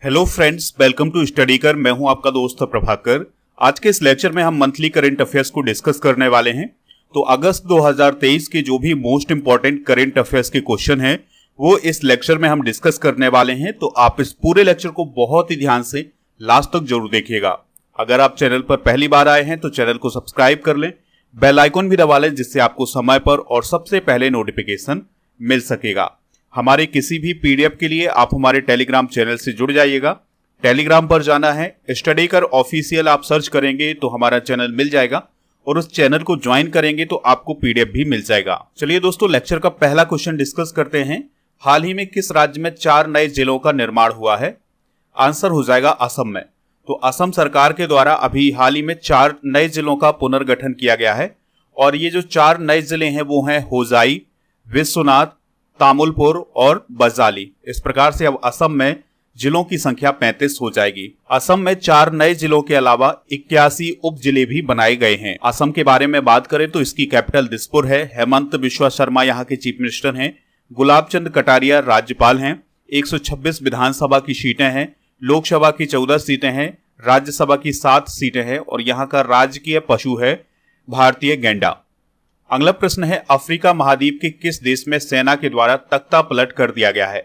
Hello friends, welcome to study कर। मैं हूं आपका दोस्त प्रभाकर। आज के इस लेक्चर में हम मंथली करंट अफेयर्स को डिस्कस करने वाले हैं। तो अगस्त 2023 के जो भी मोस्ट इंपॉर्टेंट करंट अफेयर्स के क्वेश्चन हैं वो इस लेक्चर में हम डिस्कस करने वाले हैं। तो आप इस पूरे लेक्चर को बहुत ही ध्यान से लास्ट तक जरूर देखिएगा। अगर आप चैनल पर पहली बार आए हैं तो चैनल को सब्सक्राइब कर लें, बेल आइकॉन भी दबा लें, जिससे आपको समय पर और सबसे पहले नोटिफिकेशन मिल सकेगा। हमारे किसी भी पीडीएफ के लिए आप हमारे टेलीग्राम चैनल से जुड़ जाइएगा। टेलीग्राम पर जाना है, स्टडी कर ऑफिशियल आप सर्च करेंगे तो हमारा चैनल मिल जाएगा और उस चैनल को ज्वाइन करेंगे तो आपको पीडीएफ भी मिल जाएगा। चलिए दोस्तों, लेक्चर का पहला क्वेश्चन डिस्कस करते हैं। हाल ही में किस राज्य में 4 नए जिलों का निर्माण हुआ है? आंसर हो जाएगा असम में। तो असम सरकार के द्वारा अभी हाल ही में 4 नए जिलों का पुनर्गठन किया गया है और ये जो 4 नए जिले हैं वो हैं होजाई, विश्वनाथ, तामुलपुर और बजाली। इस प्रकार से अब असम में जिलों की संख्या 35 हो जाएगी। असम में 4 नए जिलों के अलावा 81 उप जिले भी बनाए गए हैं। असम के बारे में बात करें तो इसकी कैपिटल दिसपुर है। हेमंत बिश्वा शर्मा यहाँ के चीफ मिनिस्टर हैं। गुलाब चंद कटारिया राज्यपाल हैं। 126 विधानसभा की सीटें हैं। लोकसभा की 14 सीटें हैं। राज्यसभा की 7 सीटें हैं और यहाँ का राजकीय पशु है भारतीय गैंडा। अगला प्रश्न है, अफ्रीका महाद्वीप के किस देश में सेना के द्वारा तख्ता पलट कर दिया गया है?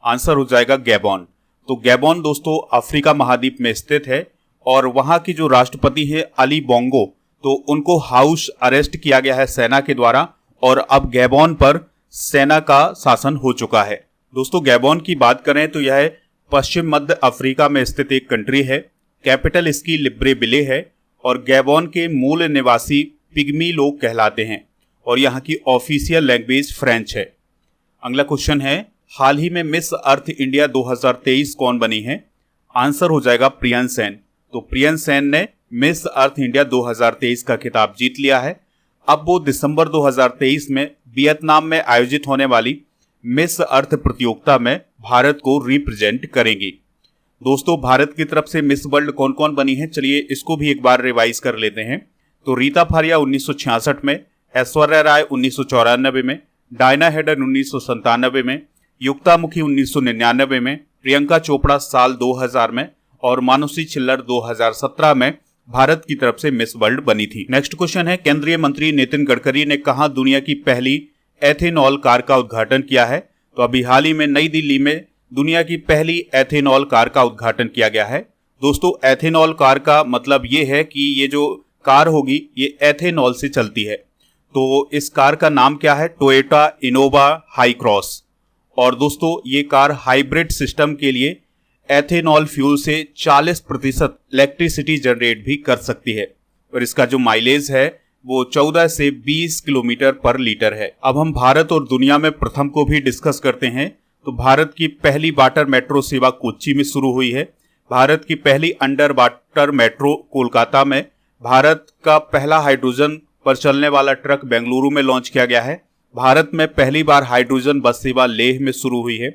आंसर हो जाएगा गैबोन। तो गैबोन दोस्तों अफ्रीका महाद्वीप में स्थित है और वहां की जो राष्ट्रपति है अली बोंगो, तो उनको हाउस अरेस्ट किया गया है सेना के द्वारा और अब गैबोन पर सेना का शासन हो चुका है। दोस्तों गैबोन की बात करें तो यह पश्चिम मध्य अफ्रीका में स्थित एक कंट्री है। कैपिटल इसकी लिब्रेविले है और गैबोन के मूल निवासी पिग्मी लोग कहलाते हैं और यहाँ की ऑफिशियल लैंग्वेज फ्रेंच है। अगला क्वेश्चन है, हाल ही में मिस अर्थ इंडिया 2023 कौन बनी है? आंसर हो जाएगा प्रियन सेन। तो प्रियन सेन ने मिस अर्थ इंडिया 2023 का खिताब जीत लिया है। अब वो दिसंबर 2023 में वियतनाम में आयोजित होने वाली मिस अर्थ प्रतियोगिता में भारत को रिप्रेजेंट करेंगी। दोस्तों भारत की तरफ से मिस वर्ल्ड कौन कौन बनी है, चलिए इसको भी एक बार रिवाइज कर लेते हैं। तो रीता फारिया 1966 में, ऐश्वर्या राय 1994 में, डायना हेडन 1997 में, युक्ता मुखी 1999 में, प्रियंका चोपड़ा साल 2000 में और मानुषी छिल्लर 2017 में भारत की तरफ से मिस वर्ल्ड बनी थी। नेक्स्ट क्वेश्चन है, केंद्रीय मंत्री नितिन गडकरी ने कहां दुनिया की पहली एथेनॉल कार का उद्घाटन किया है? तो अभी हाल ही में नई दिल्ली में दुनिया की पहली एथेनॉल कार का उद्घाटन किया गया है। दोस्तों एथेनॉल कार का मतलब ये है कि ये जो कार होगी ये एथेनॉल से चलती है। तो इस कार का नाम क्या है? Toyota Innova high cross. और दोस्तों ये कार हाइब्रिड सिस्टम के लिए एथेनॉल फ्यूल से 40% इलेक्ट्रिसिटी जनरेट भी कर सकती है और इसका जो माइलेज है वो 14 से 20 किलोमीटर पर लीटर है। अब हम भारत और दुनिया में प्रथम को भी डिस्कस करते हैं। तो भारत की पहली वाटर मेट्रो सेवा कोच्चि में शुरू हुई है। भारत की पहली अंडर वाटर मेट्रो कोलकाता में। भारत का पहला हाइड्रोजन पर चलने वाला ट्रक बेंगलुरु में लॉन्च किया गया है। भारत में पहली बार हाइड्रोजन बस सेवा लेह में शुरू हुई है।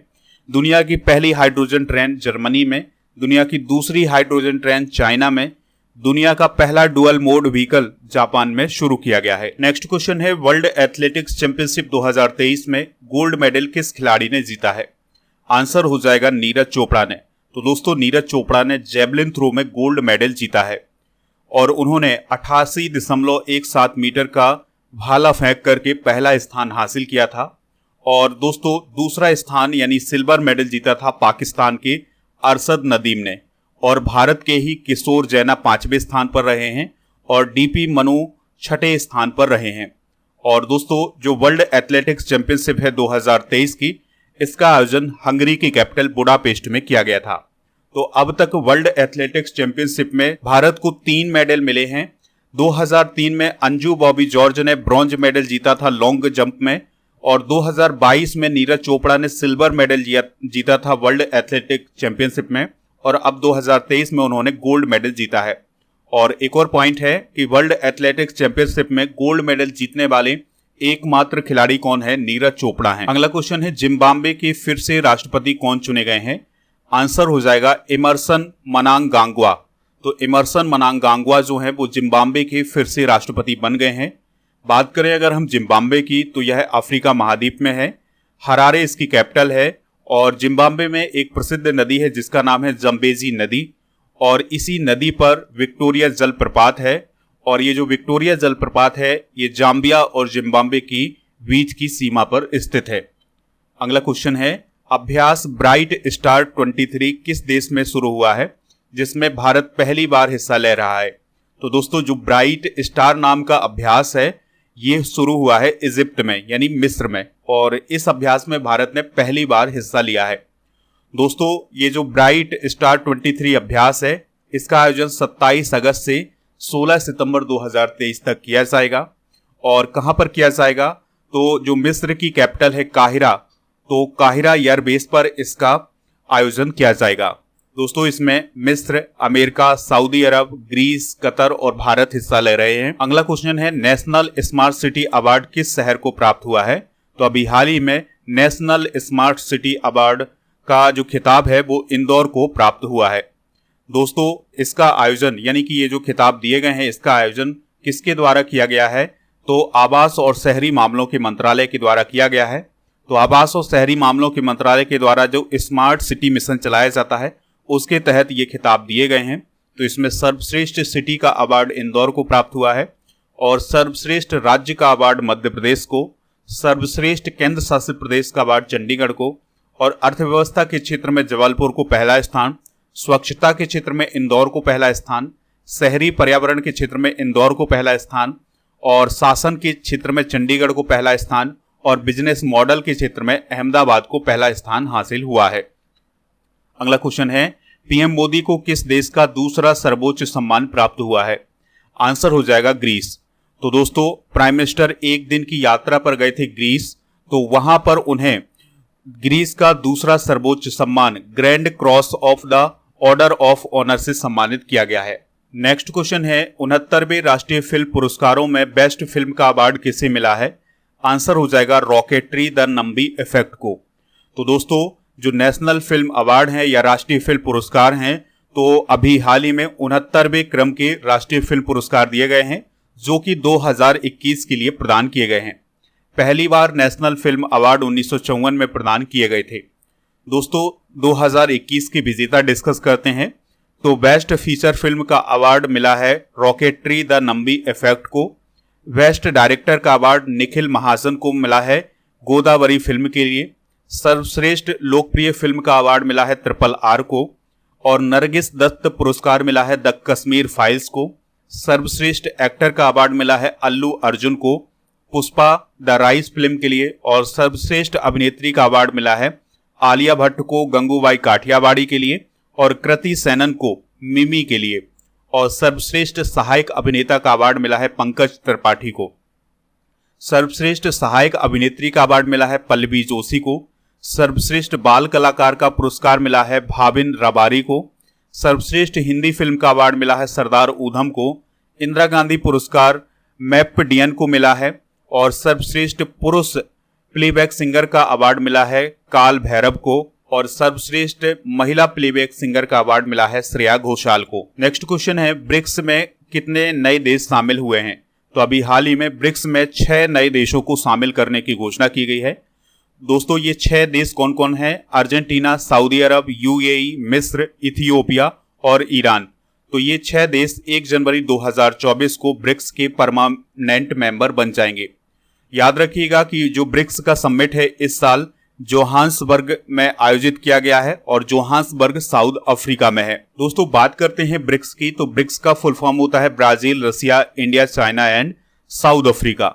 दुनिया की पहली हाइड्रोजन ट्रेन जर्मनी में। दुनिया की दूसरी हाइड्रोजन ट्रेन चाइना में। दुनिया का पहला डुअल मोड व्हीकल जापान में शुरू किया गया है। नेक्स्ट क्वेश्चन है, वर्ल्ड एथलेटिक्स चैंपियनशिप 2023 में गोल्ड मेडल किस खिलाड़ी ने जीता है? आंसर हो जाएगा नीरज चोपड़ा ने। तो दोस्तों नीरज चोपड़ा ने जेवलिन थ्रो में गोल्ड मेडल जीता है और उन्होंने 88.17 मीटर का भाला फेंक करके पहला स्थान हासिल किया था। और दोस्तों दूसरा स्थान यानी सिल्वर मेडल जीता था पाकिस्तान के अरशद नदीम ने और भारत के ही किशोर जैना 5वें स्थान पर रहे हैं और डीपी मनु 6ठे स्थान पर रहे हैं। और दोस्तों जो वर्ल्ड एथलेटिक्स चैंपियनशिप है 2023 की, इसका आयोजन हंगरी की कैपिटल बुडापेस्ट में किया गया था। तो अब तक वर्ल्ड एथलेटिक्स चैंपियनशिप में भारत को 3 मेडल मिले हैं। 2003 में अंजू बॉबी जॉर्ज ने ब्रॉन्ज मेडल जीता था लॉन्ग जंप में और 2022 में नीरज चोपड़ा ने सिल्वर मेडल जीता था वर्ल्ड एथलेटिक्स चैंपियनशिप में और अब 2023 में उन्होंने गोल्ड मेडल जीता है। और एक और पॉइंट है कि वर्ल्ड एथलेटिक्स चैंपियनशिप में गोल्ड मेडल जीतने वाले एकमात्र खिलाड़ी कौन है? नीरज चोपड़ा है। अगला क्वेश्चन है, जिम्बाब्वे के फिर से राष्ट्रपति कौन चुने गए हैं? आंसर हो जाएगा एमरसन मनांगाग्वा। तो एमरसन मनांगाग्वा जो है वो जिम्बाब्वे के फिर से राष्ट्रपति बन गए हैं। बात करें अगर हम जिम्बाब्वे की तो यह अफ्रीका महाद्वीप में है। हरारे इसकी कैपिटल है और जिम्बाब्वे में एक प्रसिद्ध नदी है जिसका नाम है जम्बेजी नदी, और इसी नदी पर विक्टोरिया जलप्रपात है, और ये जो विक्टोरिया जलप्रपात है ये जाम्बिया और जिम्बाब्वे की बीच की सीमा पर स्थित है। अगला क्वेश्चन है, अभ्यास ब्राइट स्टार 23 किस देश में शुरू हुआ है जिसमें भारत पहली बार हिस्सा ले रहा है? तो दोस्तों जो ब्राइट स्टार नाम का अभ्यास है ये शुरू हुआ है इजिप्ट में यानी मिस्र में, और इस अभ्यास में भारत ने पहली बार हिस्सा लिया है। दोस्तों ये जो ब्राइट स्टार 23 अभ्यास है इसका आयोजन 27 अगस्त से 16 सितंबर 2023 तक किया जाएगा। और कहां पर किया जाएगा? तो जो मिस्र की कैपिटल है काहिरा, तो काहिरा एयरबेस पर इसका आयोजन किया जाएगा। दोस्तों इसमें मिस्र, अमेरिका, सऊदी अरब, ग्रीस, कतर और भारत हिस्सा ले रहे हैं। अगला क्वेश्चन है, नेशनल स्मार्ट सिटी अवार्ड किस शहर को प्राप्त हुआ है? तो अभी हाल ही में नेशनल स्मार्ट सिटी अवार्ड का जो खिताब है वो इंदौर को प्राप्त हुआ है। दोस्तों इसका आयोजन यानी कि ये जो खिताब दिए गए हैं इसका आयोजन किसके द्वारा किया गया है? तो आवास और शहरी मामलों के मंत्रालय के द्वारा किया गया है। तो आवास और शहरी मामलों के मंत्रालय के द्वारा जो स्मार्ट सिटी मिशन चलाया जाता है उसके तहत ये खिताब दिए गए हैं। तो इसमें सर्वश्रेष्ठ सिटी का अवार्ड इंदौर को प्राप्त हुआ है, और सर्वश्रेष्ठ राज्य का अवार्ड मध्य प्रदेश को, सर्वश्रेष्ठ केंद्र शासित प्रदेश का अवार्ड चंडीगढ़ को, और अर्थव्यवस्था के क्षेत्र में जबलपुर को पहला स्थान, स्वच्छता के क्षेत्र में इंदौर को पहला स्थान, शहरी पर्यावरण के क्षेत्र में इंदौर को पहला स्थान, और शासन के क्षेत्र में चंडीगढ़ को पहला स्थान, और बिजनेस मॉडल के क्षेत्र में अहमदाबाद को पहला स्थान हासिल हुआ है। अगला क्वेश्चन है, पीएम मोदी को किस देश का दूसरा सर्वोच्च सम्मान प्राप्त हुआ है? आंसर हो जाएगा ग्रीस। तो दोस्तों प्राइम मिनिस्टर एक दिन की यात्रा पर गए थे ग्रीस, तो वहां पर उन्हें ग्रीस का दूसरा सर्वोच्च सम्मान grand cross of the order of honour से सम्मानित किया गया है। नेक्स्ट क्वेश्चन है, 69वें राष्ट्रीय फिल्म पुरस्कारों में बेस्ट फिल्म का अवार्ड किसे मिला है? आंसर हो जाएगा रॉकेटरी द नंबी इफेक्ट को। तो दोस्तों जो नेशनल फिल्म अवार्ड हैं या राष्ट्रीय फिल्म पुरस्कार हैं, तो अभी हाल ही में 69वें क्रम के राष्ट्रीय फिल्म पुरस्कार दिए गए हैं जो कि 2021 के लिए प्रदान किए गए हैं। पहली बार नेशनल फिल्म अवार्ड 1954 में प्रदान किए गए थे। दोस्तों 2021 के विजेता डिस्कस करते हैं। तो बेस्ट फीचर फिल्म का अवार्ड मिला है रॉकेटरी द नंबी इफेक्ट को। बेस्ट डायरेक्टर का अवार्ड निखिल महाजन को मिला है गोदावरी फिल्म के लिए। सर्वश्रेष्ठ लोकप्रिय फिल्म का अवार्ड मिला है RRR को, और नरगिस दत्त पुरस्कार मिला है द कश्मीर फाइल्स को। सर्वश्रेष्ठ एक्टर का अवार्ड मिला है अल्लू अर्जुन को पुष्पा द राइस फिल्म के लिए, और सर्वश्रेष्ठ अभिनेत्री का अवार्ड मिला है आलिया भट्ट को गंगूबाई काठियावाड़ी के लिए, और कृति सेनन को मिमी के लिए, और सर्वश्रेष्ठ सहायक अभिनेता का अवार्ड मिला है पंकज त्रिपाठी को। सर्वश्रेष्ठ सहायक अभिनेत्री का अवार्ड मिला है पल्लवी जोशी को। सर्वश्रेष्ठ बाल कलाकार का पुरस्कार मिला है भाविन रबारी को। सर्वश्रेष्ठ हिंदी फिल्म का अवार्ड मिला है सरदार ऊधम को। इंदिरा गांधी पुरस्कार मैपडियन को मिला है, और सर्वश्रेष्ठ पुरुष प्लेबैक सिंगर का अवार्ड मिला है काल भैरव को, और सर्वश्रेष्ठ महिला प्लेबैक सिंगर का अवार्ड मिला है श्रेया घोषाल को। नेक्स्ट क्वेश्चन है, ब्रिक्स में कितने नए देश शामिल हुए हैं? तो अभी हाल ही में ब्रिक्स में 6 नए देशों को शामिल करने की घोषणा की गई है। दोस्तों ये 6 देश कौन कौन है? अर्जेंटीना, सऊदी अरब, यूएई, मिस्र, इथियोपिया और ईरान। तो ये 6 देश 1 जनवरी 2024 को ब्रिक्स के परमानेंट मेंबर बन जाएंगे। याद रखिएगा कि जो ब्रिक्स का समिट है इस साल जोहान्सबर्ग में आयोजित किया गया है, और जोहान्सबर्ग साउथ अफ्रीका में है। दोस्तों बात करते हैं ब्रिक्स की, तो ब्रिक्स का फुल फॉर्म होता है Brazil, Russia, India, China and South Africa.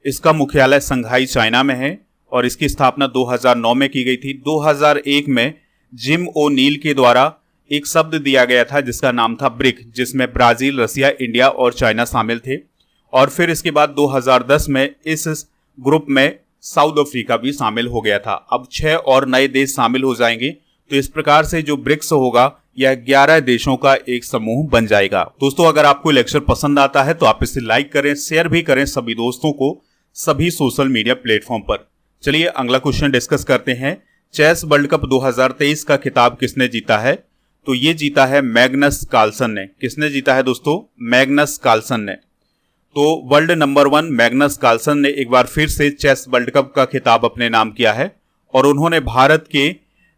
इसका मुख्यालय संघाई चाइना में है, और इसकी स्थापना 2009 में की गई थी। 2001 में जिम ओ नील के द्वारा एक शब्द दिया गया था जिसका नाम था ब्रिक, जिसमें ब्राजील, रसिया, इंडिया और चाइना शामिल थे। और फिर इसके बाद 2010 में इस ग्रुप में साउथ अफ्रीका भी शामिल हो गया था। अब 6 और नए देश शामिल हो जाएंगे। तो इस प्रकार से जो ब्रिक्स होगा यह 11 देशों का एक समूह बन जाएगा। दोस्तों अगर आपको लेक्चर पसंद आता है तो आप इसे लाइक करें, शेयर भी करें सभी दोस्तों को सभी सोशल मीडिया प्लेटफॉर्म पर। चलिए अगला क्वेश्चन डिस्कस करते हैं। चेस वर्ल्ड कप 2023 का खिताब किसने जीता है? तो ये जीता है मैग्नस कार्लसन ने। किसने जीता है दोस्तों? मैग्नस कार्लसन ने। तो वर्ल्ड नंबर 1 मैग्नस कार्लसन ने एक बार फिर से चेस वर्ल्ड कप का खिताब अपने नाम किया है, और उन्होंने भारत के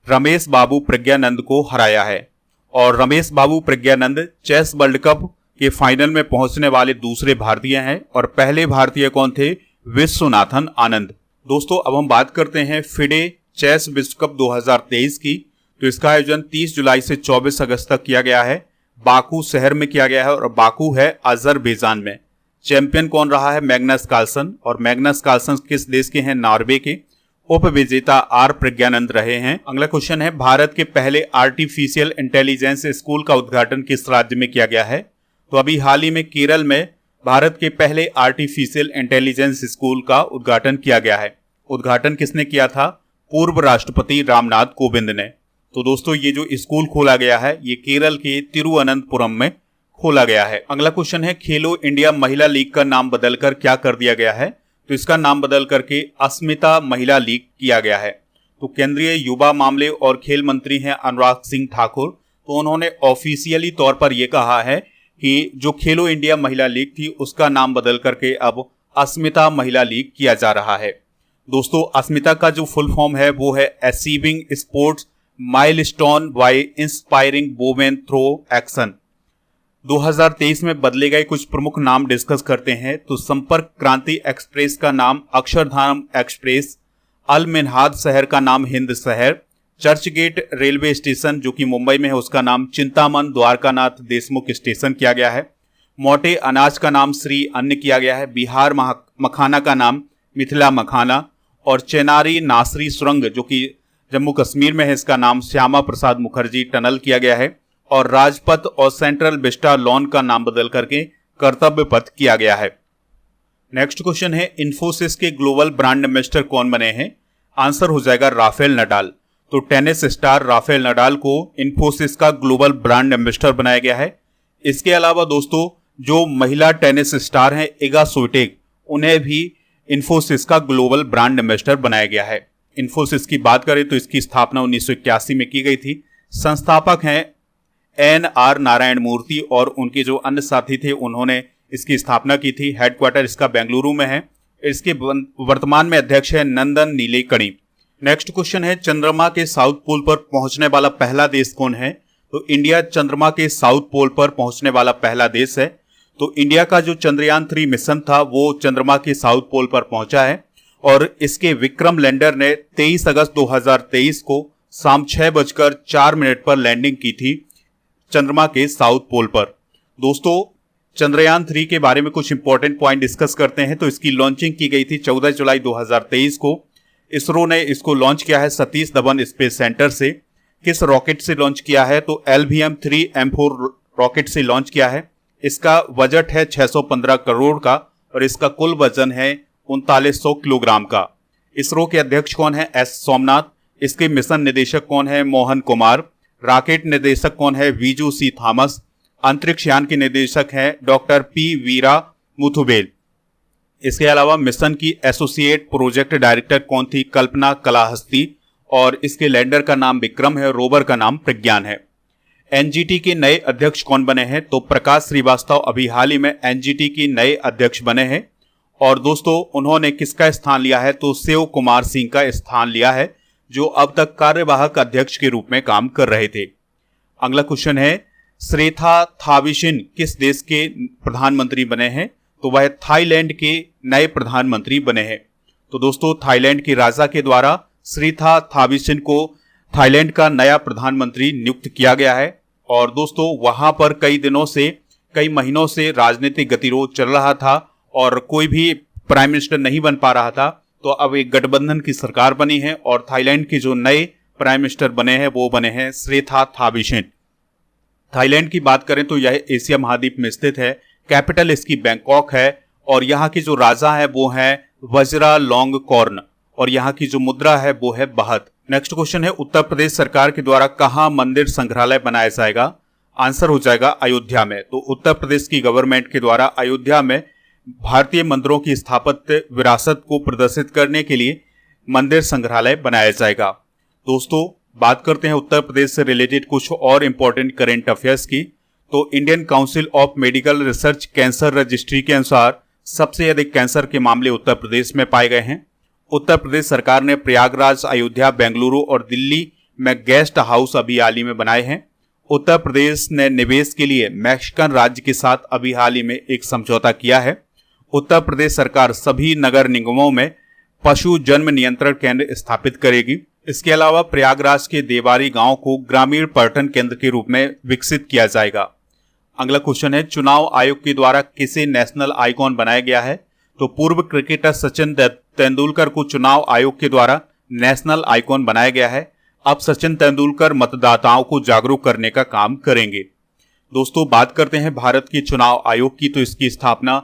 रमेश बाबू प्रज्ञानंद को हराया है। और रमेश बाबू प्रज्ञानंद चेस वर्ल्ड कप के फाइनल में पहुंचने वाले दूसरे भारतीय हैं। और पहले भारतीय कौन थे? विश्वनाथन आनंद। दोस्तों अब हम बात करते हैं फिडे चेस विश्व कप 2023 की। तो इसका आयोजन 30 जुलाई से 24 अगस्त तक किया गया है। बाकू शहर में किया गया है और बाकू है अजरबैजान में। चैंपियन कौन रहा है? Magnus Carlsen. और मैग्नस कार्लसन किस देश के हैं? नॉर्वे के। उपविजेता आर प्रज्ञानंद रहे हैं। अगला क्वेश्चन है, भारत के पहले आर्टिफिशियल इंटेलिजेंस स्कूल का उद्घाटन किस राज्य में किया गया है? तो अभी हाल ही में केरल में भारत के पहले आर्टिफिशियल इंटेलिजेंस स्कूल का उद्घाटन किया गया है। उद्घाटन किसने किया था? पूर्व राष्ट्रपति रामनाथ कोविंद ने। तो दोस्तों ये जो स्कूल खोला गया है ये केरल के तिरुवनंतपुरम में खोला गया है। अगला क्वेश्चन है, खेलो इंडिया महिला लीग का नाम बदलकर क्या कर दिया गया है? तो इसका नाम बदल करके अस्मिता महिला लीग किया गया है। तो केंद्रीय युवा मामले और खेल मंत्री हैं अनुराग सिंह ठाकुर। तो उन्होंने ऑफिशियली तौर पर यह कहा है कि जो खेलो इंडिया महिला लीग थी उसका नाम बदल करके अब अस्मिता महिला लीग किया जा रहा है। दोस्तों अस्मिता का जो फुल फॉर्म है वो है achieving sports milestone by inspiring women through action. 2023 में बदले गए कुछ प्रमुख नाम डिस्कस करते हैं। तो संपर्क क्रांति एक्सप्रेस का नाम अक्षरधाम एक्सप्रेस, अल मिन्हाज शहर का नाम हिंद शहर, चर्चगेट रेलवे स्टेशन जो कि मुंबई में है उसका नाम चिंतामन द्वारकानाथ देशमुख स्टेशन किया गया है, मोटे अनाज का नाम श्री अन्न किया गया है, बिहार मखाना का नाम मिथिला मखाना, और चेनारी नासरी सुरंग जो कि जम्मू कश्मीर में है इसका नाम श्यामा प्रसाद मुखर्जी टनल किया गया है, और राजपथ और सेंट्रल विस्टा लॉन का नाम बदल करके कर्तव्य पथ किया गया है। नेक्स्ट क्वेश्चन है, इन्फोसिस के ग्लोबल ब्रांड एम्बेसडर कौन बने हैं? आंसर हो जाएगा राफेल नडाल। तो टेनिस स्टार राफेल नडाल को इन्फोसिस का ग्लोबल ब्रांड एम्बेसडर बनाया गया है। इसके अलावा दोस्तों जो महिला टेनिस स्टार हैं इगा स्विटेक, उन्हें भी इन्फोसिस का ग्लोबल ब्रांड एम्बेसडर बनाया गया है। इन्फोसिस की बात करें तो इसकी स्थापना 1981 में की गई थी। संस्थापक हैं NR नारायण मूर्ति और उनके जो अन्य साथी थे उन्होंने इसकी स्थापना की थी। हेडक्वार्टर इसका बेंगलुरु में है। इसके वर्तमान में अध्यक्ष है नंदन नीलेकणी। नेक्स्ट क्वेश्चन है, चंद्रमा के साउथ पोल पर पहुंचने वाला पहला देश कौन है? तो इंडिया चंद्रमा के साउथ पोल पर पहुंचने वाला पहला देश है। तो इंडिया का जो चंद्रयान 3 मिशन था वो चंद्रमा के साउथ पोल पर पहुंचा है और इसके विक्रम लैंडर ने 23 अगस्त 2023 को शाम 6:04 पर लैंडिंग की थी चंद्रमा के साउथ पोल पर। दोस्तों चंद्रयान 3 के बारे में कुछ इंपॉर्टेंट पॉइंट डिस्कस करते हैं। तो इसकी लॉन्चिंग की गई थी 14 जुलाई 2023 को। इसरो ने इसको लॉन्च किया है सतीश धवन स्पेस सेंटर से। किस रॉकेट से लॉन्च किया है? तो LVM-3M4 रॉकेट से लॉन्च किया है। इसका बजट है 615 करोड़ का और इसका कुल वजन है 3900 किलोग्राम का। इसरो के अध्यक्ष कौन है? S सोमनाथ। इसके मिशन निदेशक कौन है? मोहन कुमार। रॉकेट निदेशक कौन है? वीजू सी थॉमस। अंतरिक्ष यान के निदेशक हैं डॉक्टर P वीरा मुथुबेल। इसके अलावा मिशन की एसोसिएट प्रोजेक्ट डायरेक्टर कौन थी? कल्पना कलाहस्ती। और इसके लैंडर का नाम विक्रम है, रोवर का नाम प्रज्ञान है। एनजीटी के नए अध्यक्ष कौन बने हैं? तो प्रकाश श्रीवास्तव अभी हाल ही में एनजीटी के नए अध्यक्ष बने हैं। और दोस्तों उन्होंने किसका स्थान लिया है? तो शिव कुमार सिंह का स्थान लिया है जो अब तक कार्यवाहक अध्यक्ष के रूप में काम कर रहे थे। अगला क्वेश्चन है, श्रेथा थाविसिन किस देश के प्रधानमंत्री बने हैं? तो वह थाईलैंड के नए प्रधानमंत्री बने हैं। तो दोस्तों थाईलैंड के राजा के द्वारा श्रेथा थाविसिन को थाईलैंड का नया प्रधानमंत्री नियुक्त किया गया है। और दोस्तों वहां पर कई महीनों से राजनीतिक गतिरोध चल रहा था और कोई भी प्राइम मिनिस्टर नहीं बन पा रहा था। तो अब एक गठबंधन की सरकार बनी है और थाईलैंड के जो नए प्राइम मिनिस्टर बने हैं वो बने हैं श्रेथा थाविसिन। थाईलैंड की बात करें तो यह एशिया महाद्वीप में स्थित है। कैपिटल इसकी बैंकॉक है और यहाँ की जो राजा है वो है वज्रा लॉन्गकॉर्न और यहाँ की जो मुद्रा है वो है बाहत। नेक्स्ट क्वेश्चन है, उत्तर प्रदेश सरकार के द्वारा कहाँ मंदिर संग्रहालय बनाया जाएगा? आंसर हो जाएगा अयोध्या में। तो उत्तर प्रदेश की गवर्नमेंट के द्वारा अयोध्या में भारतीय मंदिरों की स्थापत्य विरासत को प्रदर्शित करने के लिए मंदिर संग्रहालय बनाया जाएगा। दोस्तों बात करते हैं उत्तर प्रदेश से रिलेटेड कुछ और इंपॉर्टेंट करेंट अफेयर्स की। तो Indian council of medical research cancer registry के अनुसार सबसे अधिक कैंसर के मामले उत्तर प्रदेश में पाए गए हैं। उत्तर प्रदेश सरकार ने प्रयागराज, अयोध्या, बेंगलुरु और दिल्ली में गेस्ट हाउस अभी हाल ही में बनाए हैं। उत्तर प्रदेश ने निवेश के लिए मैक्सिकन राज्य के साथ अभी हाल ही में एक समझौता किया है। उत्तर प्रदेश सरकार सभी नगर निगमों में पशु जन्म नियंत्रण केंद्र स्थापित करेगी। इसके अलावा प्रयागराज के देवारी गांव को ग्रामीण पर्यटन केंद्र के रूप में विकसित किया जाएगा। अगला क्वेश्चन है, चुनाव आयोग के द्वारा किसे नेशनल आइकॉन बनाया गया है? तो पूर्व क्रिकेटर सचिन तेंदुलकर को चुनाव आयोग के द्वारा नेशनल आइकॉन बनाया गया है। अब सचिन तेंदुलकर मतदाताओं को जागरूक करने का काम करेंगे। दोस्तों, बात करते हैं भारत के चुनाव आयोग की, तो इसकी स्थापना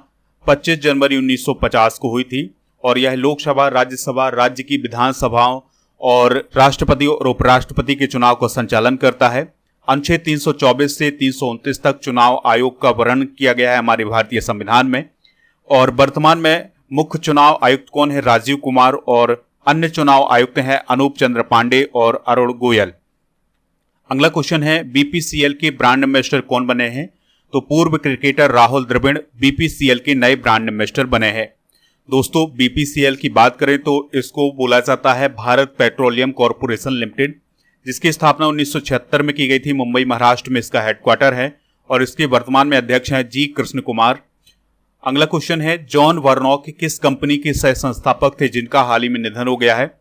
25 जनवरी 1950 को हुई थी और यह लोकसभा, राज्यसभा, राज्य की विधानसभाओं और राष्ट्रपति और उपराष्ट्रपति के चुनाव का संचालन करता है। अनुच्छेद 324 से 329 तक चुनाव आयोग का वर्णन किया गया है हमारे भारतीय संविधान में। और वर्तमान में मुख्य चुनाव आयुक्त कौन है? राजीव कुमार। और अन्य चुनाव आयुक्त हैं अनूप चंद्र पांडे और अरुण गोयल। अगला क्वेश्चन है, बीपीसीएल के ब्रांड एम्बेसडर कौन बने हैं? तो पूर्व क्रिकेटर राहुल द्रविड़ बीपीसीएल के नए ब्रांड एम्बेसडर बने हैं। दोस्तों, बीपीसीएल की बात करें तो इसको बोला जाता है भारत पेट्रोलियम कॉर्पोरेशन लिमिटेड, जिसकी स्थापना 1976 में की गई थी। मुंबई, महाराष्ट्र में इसका हेडक्वार्टर है और इसके वर्तमान में अध्यक्ष हैं जी कृष्ण कुमार। अगला क्वेश्चन है, जॉन वर्नॉक किस कंपनी के सह संस्थापक थे जिनका हाल ही में निधन हो गया है?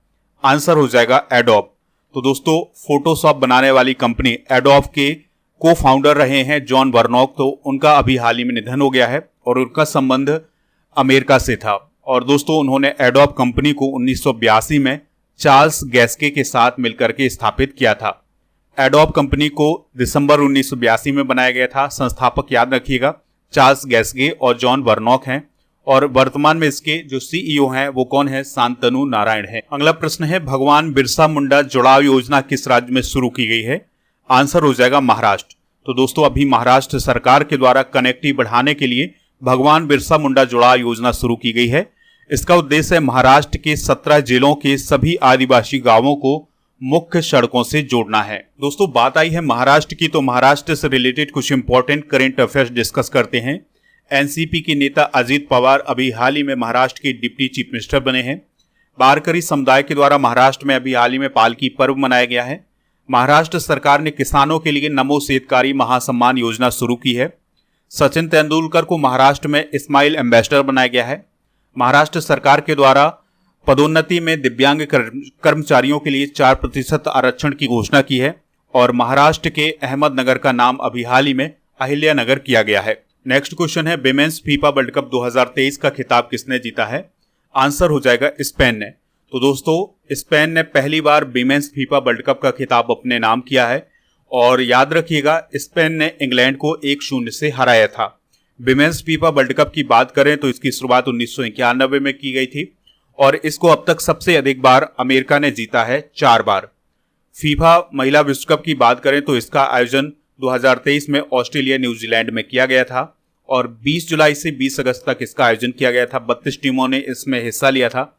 आंसर हो जाएगा एडोब। तो दोस्तों, फोटोशॉप बनाने वाली कंपनी एडोब के को फाउंडर रहे हैं जॉन वर्नॉक, तो उनका अभी हाल ही में निधन हो गया है और उनका संबंध अमेरिका से था। और दोस्तों, उन्होंने एडोब कंपनी को 1982 में चार्ल्स गैस्के के साथ मिलकर के स्थापित किया था। एडोब कंपनी को दिसंबर 1982 में बनाया गया था। संस्थापक याद रखिएगा चार्ल्स गैस्के और जॉन वर्नॉक हैं और वर्तमान में इसके जो सीईओ हैं वो कौन है? शांतनु नारायण है। अगला प्रश्न है, भगवान बिरसा मुंडा जुड़ाव योजना किस राज्य में शुरू की गई है? आंसर हो जाएगा महाराष्ट्र। तो दोस्तों, अभी महाराष्ट्र सरकार के द्वारा कनेक्टिविटी बढ़ाने के लिए भगवान बिरसा मुंडा जुड़ाव योजना शुरू की गई है। इसका उद्देश्य है महाराष्ट्र के 17 जिलों के सभी आदिवासी गांवों को मुख्य सड़कों से जोड़ना है। दोस्तों, बात आई है महाराष्ट्र की, तो महाराष्ट्र से रिलेटेड कुछ इंपॉर्टेंट करंट अफेयर्स डिस्कस करते हैं। एनसीपी के नेता अजित पवार अभी हाल ही में महाराष्ट्र के डिप्टी चीफ मिनिस्टर बने हैं। वारकरी समुदाय के द्वारा महाराष्ट्र में अभी हाल ही में पालकी पर्व मनाया गया है। महाराष्ट्र सरकार ने किसानों के लिए नमो शेतकारी महासम्मान योजना शुरू की है। सचिन तेंदुलकर को महाराष्ट्र में स्माइल एम्बेसडर बनाया गया है। महाराष्ट्र सरकार के द्वारा पदोन्नति में दिव्यांग कर्मचारियों के लिए 4% आरक्षण की घोषणा की है और महाराष्ट्र के अहमदनगर का नाम अभी हाल ही में अहिल्या नगर किया गया है। नेक्स्ट क्वेश्चन है, विमेंस फीफा वर्ल्ड कप 2023 का खिताब किसने जीता है? आंसर हो जाएगा स्पेन ने। तो दोस्तों, स्पेन ने पहली बार विमेंस फीफा वर्ल्ड कप का खिताब अपने नाम किया है और याद रखिएगा स्पेन ने इंग्लैंड को 1-0 से हराया था। विमेंस फीफा वर्ल्ड कप की बात करें तो इसकी शुरुआत 1991 में की गई थी और इसको अब तक सबसे अधिक बार अमेरिका ने जीता है, 4 बार। फीफा महिला विश्व कप की बात करें तो इसका आयोजन 2023 में ऑस्ट्रेलिया, न्यूजीलैंड में किया गया था और 20 जुलाई से 20 अगस्त तक इसका आयोजन किया गया था। 32 टीमों ने इसमें हिस्सा लिया था।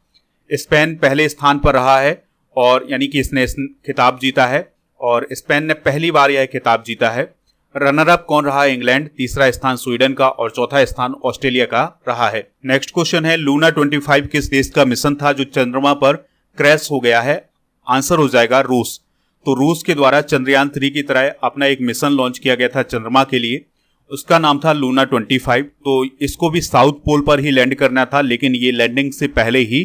स्पेन पहले स्थान पर रहा है और यानी कि इसने खिताब जीता है और स्पेन ने पहली बार यह खिताब जीता है। रनर अप कौन रहा है? इंग्लैंड। तीसरा स्थान स्वीडन का और चौथा स्थान ऑस्ट्रेलिया का रहा है। नेक्स्ट क्वेश्चन है, लूना 25 किस देश का मिशन था जो चंद्रमा पर क्रैश हो गया है? आंसर हो जाएगा रूस। तो रूस के द्वारा चंद्रयान 3 की तरह अपना एक मिशन लॉन्च किया गया था चंद्रमा के लिए, उसका नाम था लूना 25। तो इसको भी साउथ पोल पर ही लैंड करना था लेकिन ये लैंडिंग से पहले ही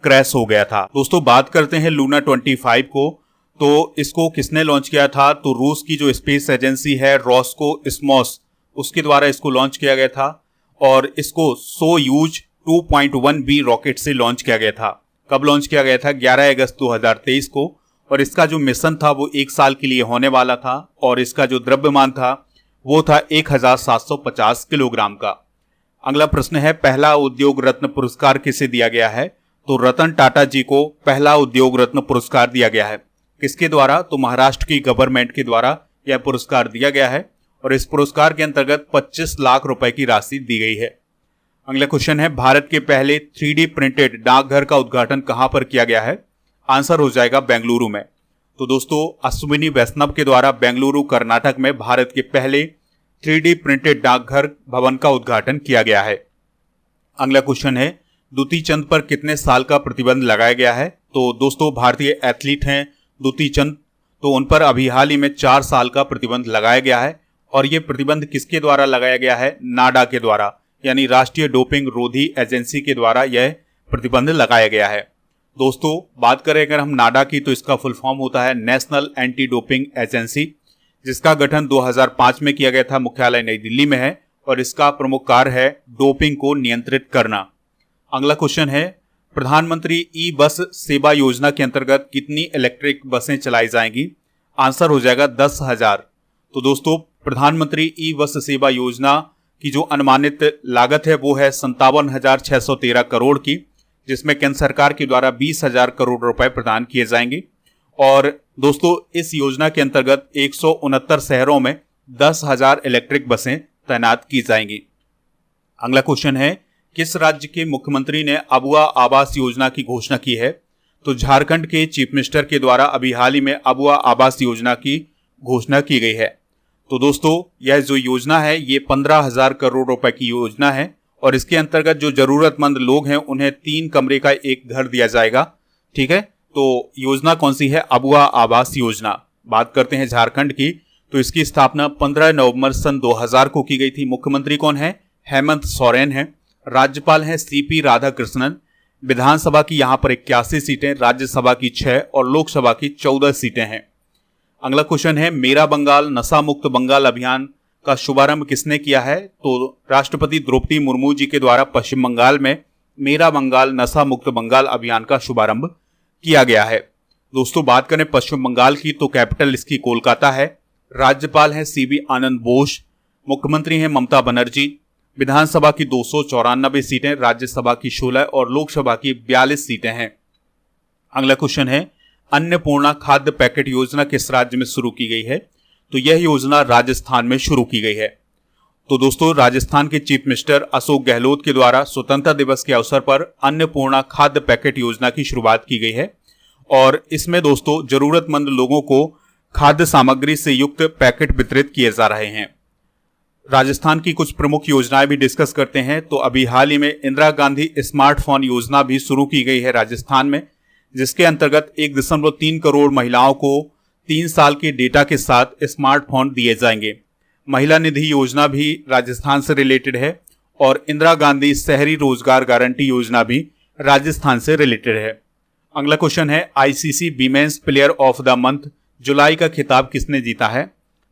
क्रैश हो गया था। दोस्तों, बात करते हैं लूना 25 को, तो इसको किसने लॉन्च किया था? तो रूस की जो स्पेस एजेंसी है रोस्कोस्मोस, उसके द्वारा इसको लॉन्च किया गया था और इसको सोयूज 2.1B रॉकेट से लॉन्च किया गया था। कब लॉन्च किया गया था? 11 अगस्त 2023 को। और इसका जो मिशन था वो 1 साल के लिए होने वाला था और इसका जो द्रव्यमान था वो था 1750 किलोग्राम का। अगला प्रश्न है, पहला उद्योग रत्न पुरस्कार किसे दिया गया है? तो रतन टाटा जी को पहला उद्योग रत्न पुरस्कार दिया गया है। किसके द्वारा? तो महाराष्ट्र की गवर्नमेंट के द्वारा यह पुरस्कार दिया गया है और इस पुरस्कार के अंतर्गत 25 लाख रुपए की राशि दी गई है। अगला क्वेश्चन है, भारत के पहले 3D प्रिंटेड डाकघर का उद्घाटन कहां पर किया गया है? आंसर हो जाएगा बेंगलुरु में। तो दोस्तों, अश्विनी वैष्णव के द्वारा बेंगलुरु कर्नाटक में भारत के पहले 3D प्रिंटेड डाकघर भवन का उद्घाटन किया गया है। अगला क्वेश्चन है, दुती चंद पर कितने साल का प्रतिबंध लगाया गया है? तो दोस्तों, भारतीय एथलीट हैं दुती चंद, तो उन पर अभी हाल ही में 4 साल का प्रतिबंध लगाया गया है। और ये प्रतिबंध किसके द्वारा लगाया गया है? नाडा के द्वारा, यानी राष्ट्रीय डोपिंग रोधी एजेंसी के द्वारा यह प्रतिबंध लगाया गया है। दोस्तों बात करें अगर हम नाडा की, तो इसका फुल फॉर्म होता है नेशनल एंटी डोपिंग एजेंसी, जिसका गठन 2005 में किया गया था। मुख्यालय नई दिल्ली में है और इसका प्रमुख कार्य है डोपिंग को नियंत्रित करना। अगला क्वेश्चन है, प्रधानमंत्री ई बस सेवा योजना के अंतर्गत कितनी इलेक्ट्रिक बसें चलाई जाएंगी? आंसर हो जाएगा 10,000। तो दोस्तों प्रधानमंत्री ई बस सेवा योजना की जो अनुमानित लागत है वो है 57,613 करोड़ की, जिसमें केंद्र सरकार के द्वारा 20,000 करोड़ रुपए प्रदान किए जाएंगे। और दोस्तों इस योजना के अंतर्गत 169 शहरों में 10,000 इलेक्ट्रिक बसें तैनात की जाएंगी। अगला क्वेश्चन है, किस राज्य के मुख्यमंत्री ने अबुआ आवास योजना की घोषणा की है? तो झारखंड के चीफ मिनिस्टर के द्वारा अभी हाल ही में अबुआ आवास योजना की घोषणा की गई है। तो दोस्तों यह जो योजना है ये 15,000 करोड़ रुपए की योजना है और इसके अंतर्गत जो जरूरतमंद लोग हैं उन्हें 3 कमरे का एक घर दिया जाएगा। ठीक है, तो योजना कौन सी है? अबुआ आवास योजना। बात करते हैं झारखंड की, तो इसकी स्थापना 15 नवंबर सन 2000 को की गई थी। मुख्यमंत्री कौन है? हेमंत सोरेन है। राज्यपाल है सीपी राधाकृष्णन। विधानसभा की यहाँ पर 81 सीटें, राज्यसभा की 6 और लोकसभा की 14 सीटें हैं। अगला क्वेश्चन है, मेरा बंगाल नशा मुक्त बंगाल अभियान का शुभारंभ किसने किया है? तो राष्ट्रपति द्रौपदी मुर्मू जी के द्वारा पश्चिम बंगाल में मेरा बंगाल नशा मुक्त बंगाल अभियान का शुभारंभ किया गया है। दोस्तों बात करें पश्चिम बंगाल की, तो कैपिटल इसकी कोलकाता है। राज्यपाल है सीबी आनंद बोस। मुख्यमंत्री हैं ममता बनर्जी। विधानसभा की 294 सीटें, राज्यसभा की 16 और लोकसभा की 42 सीटें हैं। अगला क्वेश्चन है, अन्नपूर्णा खाद्य पैकेट योजना किस राज्य में शुरू की गई है? तो यह योजना राजस्थान में शुरू की गई है। तो दोस्तों राजस्थान के चीफ मिनिस्टर अशोक गहलोत के द्वारा स्वतंत्रता दिवस के अवसर पर अन्नपूर्णा खाद्य पैकेट योजना की शुरुआत की गई है और इसमें दोस्तों जरूरतमंद लोगों को खाद्य सामग्री से युक्त पैकेट वितरित किए जा रहे हैं। राजस्थान की कुछ प्रमुख योजनाएं भी डिस्कस करते हैं। तो अभी हाल ही में इंदिरा गांधी स्मार्टफोन योजना भी शुरू की गई है राजस्थान में, जिसके अंतर्गत 1.3 करोड़ महिलाओं को 3 साल के डेटा के साथ स्मार्टफोन दिए जाएंगे। महिला निधि योजना भी राजस्थान से रिलेटेड है और इंदिरा गांधी शहरी रोजगार गारंटी योजना भी राजस्थान से रिलेटेड है। अगला क्वेश्चन है, ICC women's player of the month जुलाई का खिताब किसने जीता है?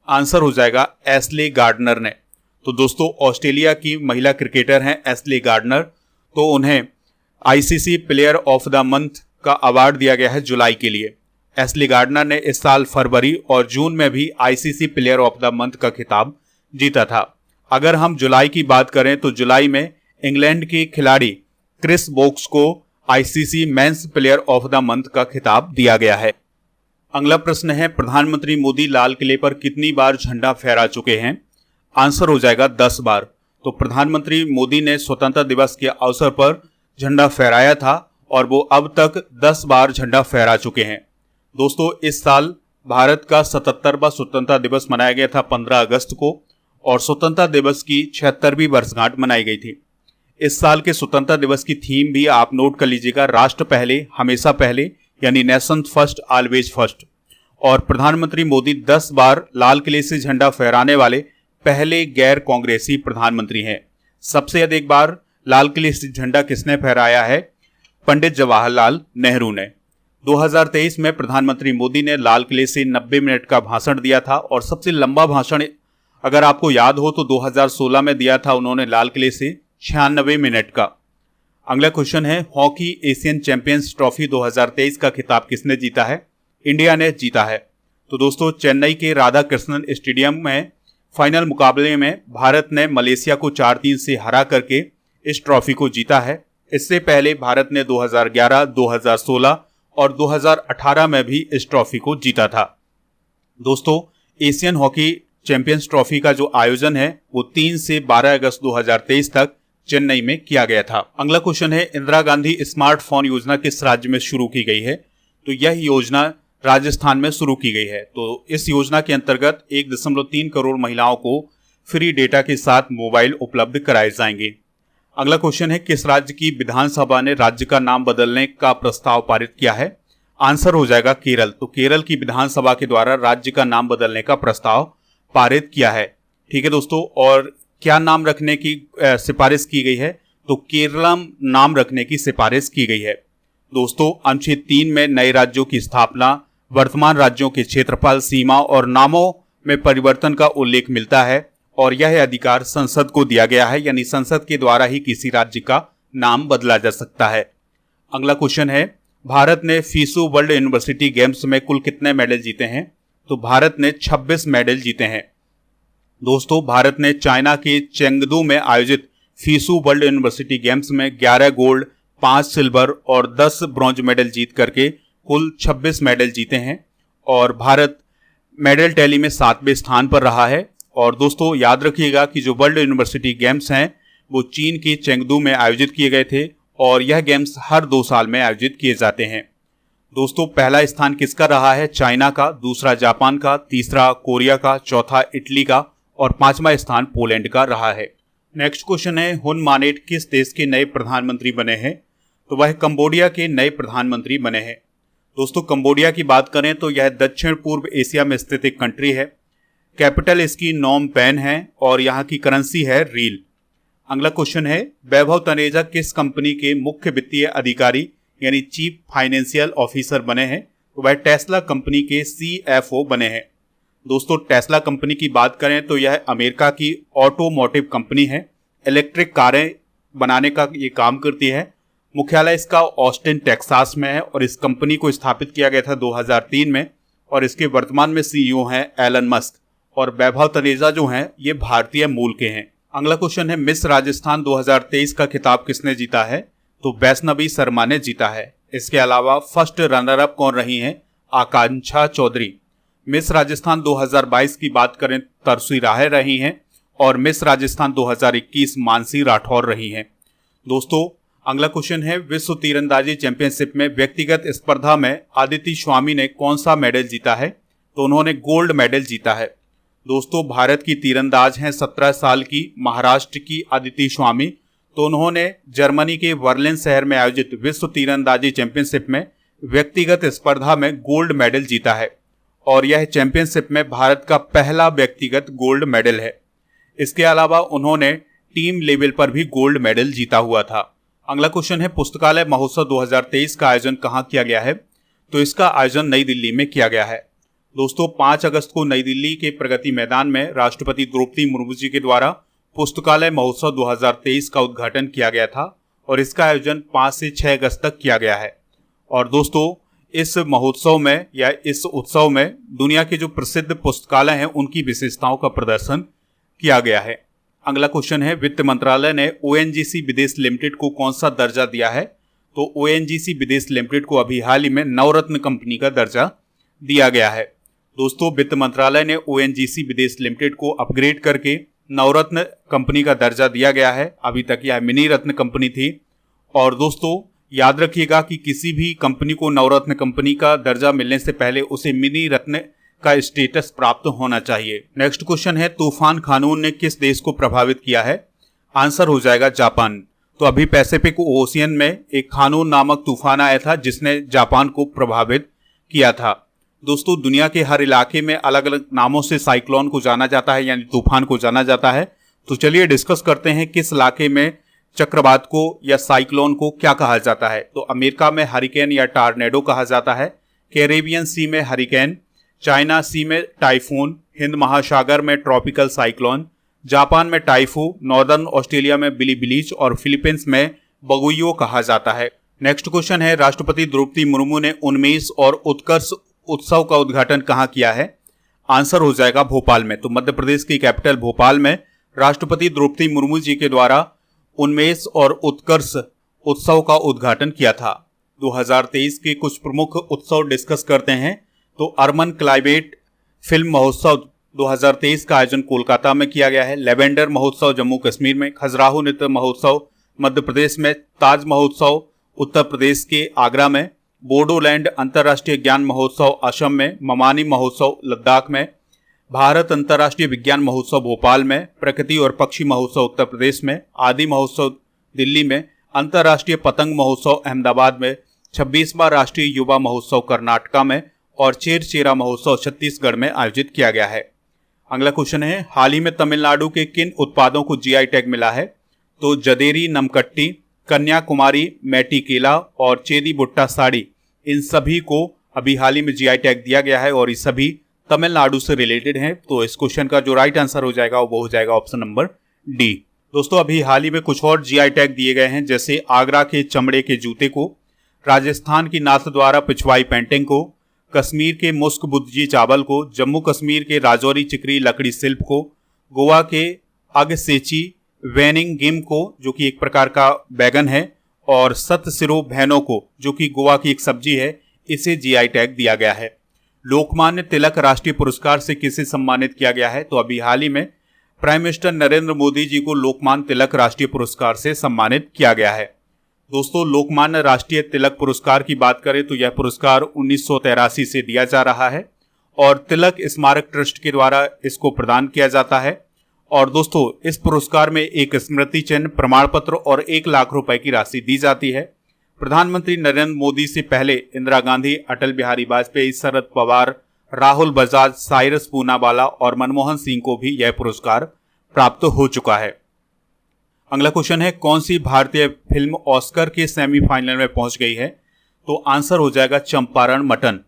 आंसर हो जाएगा एशले गार्डनर ने। तो दोस्तों ऑस्ट्रेलिया की महिला क्रिकेटर हैं एशले गार्डनर, तो उन्हें ICC player of the month का अवार्ड दिया गया है जुलाई के लिए। एशले गार्डनर ने इस साल फरवरी और जून में भी ICC player of the month का खिताब जीता था। अगर हम जुलाई की बात करें तो जुलाई में इंग्लैंड के खिलाड़ी क्रिस वोक्स को ICC men's player of the month का खिताब दिया गया है। अगला प्रश्न है, प्रधानमंत्री मोदी लाल किले पर कितनी बार झंडा फहरा चुके हैं? आंसर हो जाएगा 10 बार। तो प्रधानमंत्री मोदी ने स्वतंत्रता दिवस के अवसर पर झंडा फहराया था और वो अब तक 10 बार झंडा फहरा चुके हैं। दोस्तों इस साल भारत का 77वां स्वतंत्रता दिवस मनाया गया था 15 अगस्त को और स्वतंत्रता दिवस की 76वीं वर्षगांठ मनाई गई थी। इस साल के स्वतंत्रता दिवस की थीम भी आप नोट कर लीजिएगा, राष्ट्र पहले हमेशा पहले, यानी नेशन फर्स्ट ऑलवेज फर्स्ट। और प्रधानमंत्री मोदी 10 बार लाल किले से झंडा फहराने वाले पहले गैर कांग्रेसी प्रधानमंत्री हैं। सबसे अधिक बार लाल किले से झंडा किसने फहराया है? पंडित जवाहरलाल नेहरू ने। 2023 में प्रधानमंत्री मोदी ने लाल किले से 90 मिनट का भाषण दिया था और सबसे लंबा भाषण अगर आपको याद हो तो 2016 में दिया था उन्होंने लाल किले से 96 मिनट का। अगला क्वेश्चन है, हॉकी एशियन चैंपियंस ट्रॉफी 2023 का खिताब किसने जीता है? इंडिया ने जीता है। तो दोस्तों चेन्नई के राधाकृष्णन स्टेडियम में फाइनल मुकाबले में भारत ने मलेशिया को 4-3 से हरा करके इस ट्रॉफी को जीता है। इससे पहले भारत ने 2011, 2016 और 2018 में भी इस ट्रॉफी को जीता था। दोस्तों एशियन हॉकी चैंपियंस ट्रॉफी का जो आयोजन है वो 3 से 12 अगस्त 2023 तक चेन्नई में किया गया था। अगला क्वेश्चन है, इंदिरा गांधी स्मार्टफोन योजना किस राज्य में शुरू की गई है? तो यह योजना राजस्थान में शुरू की गई है। तो इस योजना के अंतर्गत 1.3 करोड़ महिलाओं को फ्री डेटा के साथ मोबाइल उपलब्ध कराए जाएंगे। अगला क्वेश्चन है, किस राज्य की विधानसभा ने राज्य का नाम बदलने का प्रस्ताव पारित किया है? आंसर हो जाएगा केरल। तो केरल की विधानसभा के द्वारा राज्य का नाम बदलने का प्रस्ताव पारित किया है। ठीक है दोस्तों, और क्या नाम रखने की सिफारिश की गई है? तो केरलम नाम रखने की सिफारिश की गई है। दोस्तों, अनुच्छेद 3 में नए राज्यों की स्थापना, वर्तमान राज्यों के क्षेत्रफल, सीमा और नामों में परिवर्तन का उल्लेख मिलता है और यह अधिकार संसद को दिया गया है, यानी संसद के द्वारा ही किसी राज्य का नाम बदला जा सकता है। अगला क्वेश्चन है, भारत ने फीसू वर्ल्ड यूनिवर्सिटी गेम्स में कुल कितने मेडल जीते हैं? तो भारत ने 26 मेडल जीते हैं। दोस्तों, भारत ने चाइना के चेंगदू में आयोजित फीसू वर्ल्ड यूनिवर्सिटी गेम्स में 11 गोल्ड, 5 सिल्वर और 10 ब्रॉन्ज मेडल जीत करके कुल 26 मेडल जीते हैं और भारत मेडल टैली में 7वें स्थान पर रहा है। और दोस्तों, याद रखिएगा कि जो वर्ल्ड यूनिवर्सिटी गेम्स हैं वो चीन के चेंगदू में आयोजित किए गए थे और यह गेम्स हर 2 साल में आयोजित किए जाते हैं। दोस्तों, पहला स्थान किसका रहा है? चाइना का, दूसरा जापान का, तीसरा कोरिया का, चौथा इटली का और 5वां स्थान पोलैंड का रहा है। नेक्स्ट क्वेश्चन है, हुन मानेट किस देश के नए प्रधानमंत्री बने हैं? तो वह कंबोडिया के नए प्रधानमंत्री बने हैं। दोस्तों, कंबोडिया की बात करें तो यह दक्षिण पूर्व एशिया में स्थित एक कंट्री है। कैपिटल इसकी नॉम पेन है और यहाँ की करेंसी है रील। अगला क्वेश्चन है, वैभव तनेजा किस कंपनी के मुख्य वित्तीय अधिकारी यानी चीफ फाइनेंशियल ऑफिसर बने हैं? तो वह टेस्ला कंपनी के CFO बने हैं। दोस्तों, टेस्ला कंपनी की बात करें तो यह अमेरिका की ऑटोमोटिव कंपनी है। इलेक्ट्रिक कारें बनाने का ये काम करती है। मुख्यालय इसका ऑस्टिन टेक्सास में है और इस कंपनी को स्थापित किया गया था 2003 में और इसके वर्तमान में CEO हैं एलन मस्क और वैभव तनेजा जो हैं ये भारतीय मूल के हैं। अगला क्वेश्चन है, मिस राजस्थान 2023 का खिताब किसने जीता है? तो वैष्णवी शर्मा ने जीता है। इसके अलावा फर्स्ट रनर अप कौन रही हैं? आकांक्षा चौधरी। मिस राजस्थान 2022 की बात करें तरसी राय रही हैं और मिस राजस्थान 2021 मानसी राठौर रही हैं। दोस्तों, अगला क्वेश्चन है, विश्व तीरंदाजी चैंपियनशिप में व्यक्तिगत स्पर्धा में आदिति स्वामी ने कौन सा मेडल जीता है? तो उन्होंने गोल्ड मेडल जीता है। दोस्तों, भारत की तीरंदाज हैं 17 साल की महाराष्ट्र की आदिति स्वामी। तो उन्होंने जर्मनी के बर्लिन शहर में आयोजित विश्व तीरंदाजी चैंपियनशिप में व्यक्तिगत स्पर्धा में गोल्ड मेडल जीता है और यह चैंपियनशिप में भारत का पहला व्यक्तिगत गोल्ड मेडल है। इसके अलावा उन्होंने टीम लेवल पर भी गोल्ड मेडल जीता हुआ था। अगला क्वेश्चन है, पुस्तकालय महोत्सव 2023 का आयोजन कहाँ किया गया है? तो इसका आयोजन नई दिल्ली में किया गया है। दोस्तों, 5 अगस्त को नई दिल्ली के प्रगति मैदान में राष्ट्रपति द्रौपदी मुर्मू जी के द्वारा पुस्तकालय महोत्सव 2023 का उद्घाटन किया गया था और इसका आयोजन 5 से 6 अगस्त तक किया गया है। और दोस्तों, इस महोत्सव में या इस उत्सव में दुनिया के जो प्रसिद्ध पुस्तकालय हैं उनकी विशेषताओं का प्रदर्शन किया गया है। अगला क्वेश्चन है, वित्त मंत्रालय ने ONGC विदेश लिमिटेड को कौन सा दर्जा दिया है? तो ONGC विदेश लिमिटेड को अभी हाल ही में नवरत्न कंपनी का दर्जा दिया गया है। दोस्तों, वित्त मंत्रालय ने ONGC विदेश लिमिटेड को अपग्रेड करके नवरत्न कंपनी का दर्जा दिया गया है। अभी तक यह मिनी रत्न कंपनी थी। और दोस्तों, याद रखिएगा कि किसी भी कंपनी को नवरत्न कंपनी का दर्जा मिलने से पहले उसे मिनी रत्न का स्टेटस प्राप्त होना चाहिए। नेक्स्ट क्वेश्चन है, तूफान खानून ने किस देश को प्रभावित किया है? आंसर हो जाएगा जापान। तो अभी पैसिफिक ओशियन में एक खानून नामक तूफान आया था जिसने जापान को प्रभावित किया था। दोस्तों, दुनिया के हर इलाके में अलग अलग नामों से साइक्लोन को जाना जाता है यानी तूफान को जाना जाता है। तो चलिए डिस्कस करते हैं किस इलाके में चक्रवात को या साइक्लोन को क्या कहा जाता है। तो अमेरिका में हरिकेन या टॉर्नेडो कहा जाता है, कैरेबियन सी में हरिकेन, चाइना सी में टाइफून, हिंद महासागर में ट्रॉपिकल साइक्लोन, जापान में टाइफू, नॉर्दर्न ऑस्ट्रेलिया में बिलीबिलीज और फिलीपींस में बगुइयो कहा जाता है। नेक्स्ट क्वेश्चन है, राष्ट्रपति द्रौपदी मुर्मू ने उन्मेष और उत्कर्ष उत्सव का उद्घाटन कहाँ किया है? आंसर हो जाएगा भोपाल में। तो मध्य प्रदेश की कैपिटल भोपाल में राष्ट्रपति द्रौपदी मुर्मू जी के द्वारा उन्मेष और उत्कर्ष उत्सव का उद्घाटन किया था। 2023 के कुछ प्रमुख उत्सव डिस्कस करते हैं। तो अर्बन क्लाइमेट फिल्म महोत्सव 2023 का आयोजन कोलकाता में किया गया है। लेवेंडर महोत्सव जम्मू कश्मीर में, खजुराहो नृत्य महोत्सव मध्य प्रदेश में, ताज महोत्सव उत्तर प्रदेश के आगरा में, बोडोलैंड अंतर्राष्ट्रीय ज्ञान महोत्सव असम में, ममानी महोत्सव लद्दाख में, भारत अंतर्राष्ट्रीय विज्ञान महोत्सव भोपाल में, प्रकृति और पक्षी महोत्सव उत्तर प्रदेश में, आदि महोत्सव दिल्ली में, अंतर्राष्ट्रीय पतंग महोत्सव अहमदाबाद में 26वां राष्ट्रीय युवा महोत्सव कर्नाटका में और चेरचेरा महोत्सव छत्तीसगढ़ में आयोजित किया गया है। अगला क्वेश्चन है, हाल ही में तमिलनाडु के किन उत्पादों को जीआई टैग मिला है? तो जदेरी नमकट्टी, कन्याकुमारी मैटी केला और चेदी बुट्टा साड़ी, इन सभी को अभी हाल ही में जीआई टैग दिया गया है और ये सभी तमिलनाडु से रिलेटेड हैं। तो इस क्वेश्चन का जो राइट आंसर हो जाएगा वो हो जाएगा ऑप्शन नंबर डी। दोस्तों अभी हाल ही में कुछ और जीआई टैग दिए गए हैं, जैसे आगरा के चमड़े के जूते को, राजस्थान की नाथद्वारा पिछवाई पेंटिंग को, कश्मीर के मुस्क बुद्जी चावल को, जम्मू कश्मीर के राजौरी चिकरी लकड़ी शिल्प को, गोवा के अगसेची वेनिंग गिम को जो कि एक प्रकार का बैगन है, और सतसिरो भैनों को जो कि गोवा की एक सब्जी है, इसे जीआई टैग दिया गया है। लोकमान्य तिलक राष्ट्रीय पुरस्कार से किसे सम्मानित किया गया है? तो अभी हाल ही में प्राइम मिनिस्टर नरेंद्र मोदी जी को लोकमान्य तिलक राष्ट्रीय पुरस्कार से सम्मानित किया गया है। दोस्तों लोकमान्य राष्ट्रीय तिलक पुरस्कार की बात करें तो यह पुरस्कार 1983 से दिया जा रहा है और तिलक स्मारक ट्रस्ट के द्वारा इसको प्रदान किया जाता है। और दोस्तों इस पुरस्कार में एक स्मृति चिन्ह, प्रमाण पत्र और 1 लाख रुपए की राशि दी जाती है। प्रधानमंत्री नरेंद्र मोदी से पहले इंदिरा गांधी, अटल बिहारी वाजपेयी, शरद पवार, राहुल बजाज, साइरस पूनावाला और मनमोहन सिंह को भी यह पुरस्कार प्राप्त हो चुका है। अगला क्वेश्चन है, कौन सी भारतीय फिल्म ऑस्कर के सेमीफाइनल में पहुंच गई है? तो आंसर हो जाएगा चंपारण मटन।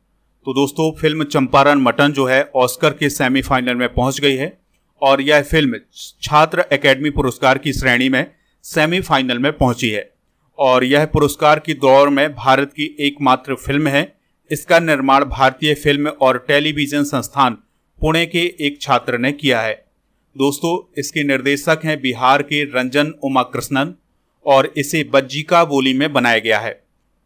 तो दोस्तों फिल्म चंपारण मटन जो है ऑस्कर के सेमीफाइनल में पहुंच गई है और यह फिल्म छात्र एकेडमी पुरस्कार की श्रेणी में सेमीफाइनल में पहुंची है और यह पुरस्कार की दौड़ में भारत की एकमात्र फिल्म है। इसका निर्माण भारतीय फिल्म और टेलीविजन संस्थान पुणे के एक छात्र ने किया है। दोस्तों इसके निर्देशक हैं बिहार के रंजन उमा कृष्णन और इसे बज्जिका बोली में बनाया गया है।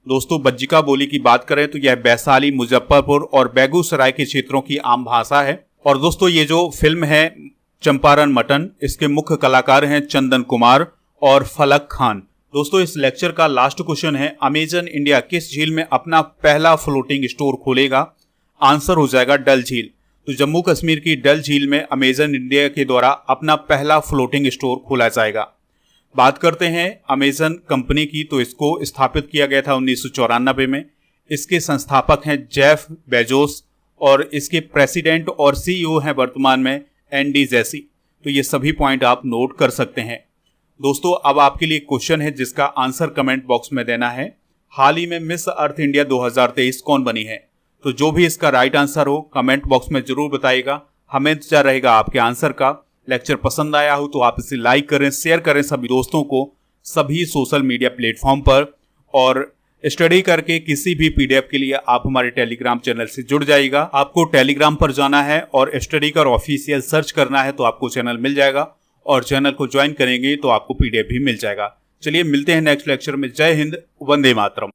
दोस्तों बज्जिका बोली की बात करें तो यह वैशाली, मुजफ्फरपुर और बेगूसराय के क्षेत्रों की आम भाषा है। और दोस्तों ये जो फिल्म है चंपारण मटन, इसके मुख्य कलाकार हैं चंदन कुमार और फलक खान। दोस्तों इस लेक्चर का लास्ट क्वेश्चन है, अमेजन इंडिया किस झील में अपना पहला फ्लोटिंग स्टोर खोलेगा? आंसर हो जाएगा डल झील। तो जम्मू कश्मीर की डल झील में अमेजन इंडिया के द्वारा अपना पहला फ्लोटिंग स्टोर खोला जाएगा। बात करते हैं अमेजन कंपनी की, तो इसको स्थापित किया गया था 1994 में। इसके संस्थापक हैं जेफ बेजोस और इसके प्रेसिडेंट और सीईओ हैं वर्तमान में एंडी जेसी। तो ये सभी पॉइंट आप नोट कर सकते हैं। दोस्तों अब आपके लिए क्वेश्चन है जिसका आंसर कमेंट बॉक्स में देना है, हाल ही में मिस अर्थ इंडिया 2023 कौन बनी है? तो जो भी इसका राइट आंसर हो कमेंट बॉक्स में जरूर बताइएगा। हमें इंतजार रहेगा आपके आंसर का। लेक्चर पसंद आया हो तो आप इसे लाइक करें, शेयर करें सभी दोस्तों को सभी सोशल मीडिया प्लेटफॉर्म पर। और स्टडी करके किसी भी पीडीएफ के लिए आप हमारे टेलीग्राम चैनल से जुड़ जाइएगा। आपको टेलीग्राम पर जाना है और स्टडी कर ऑफिशियल सर्च करना है तो आपको चैनल मिल जाएगा और चैनल को ज्वाइन करेंगे तो आपको पीडीएफ भी मिल जाएगा। चलिए मिलते हैं नेक्स्ट लेक्चर में। जय हिंद, वंदे मातरम।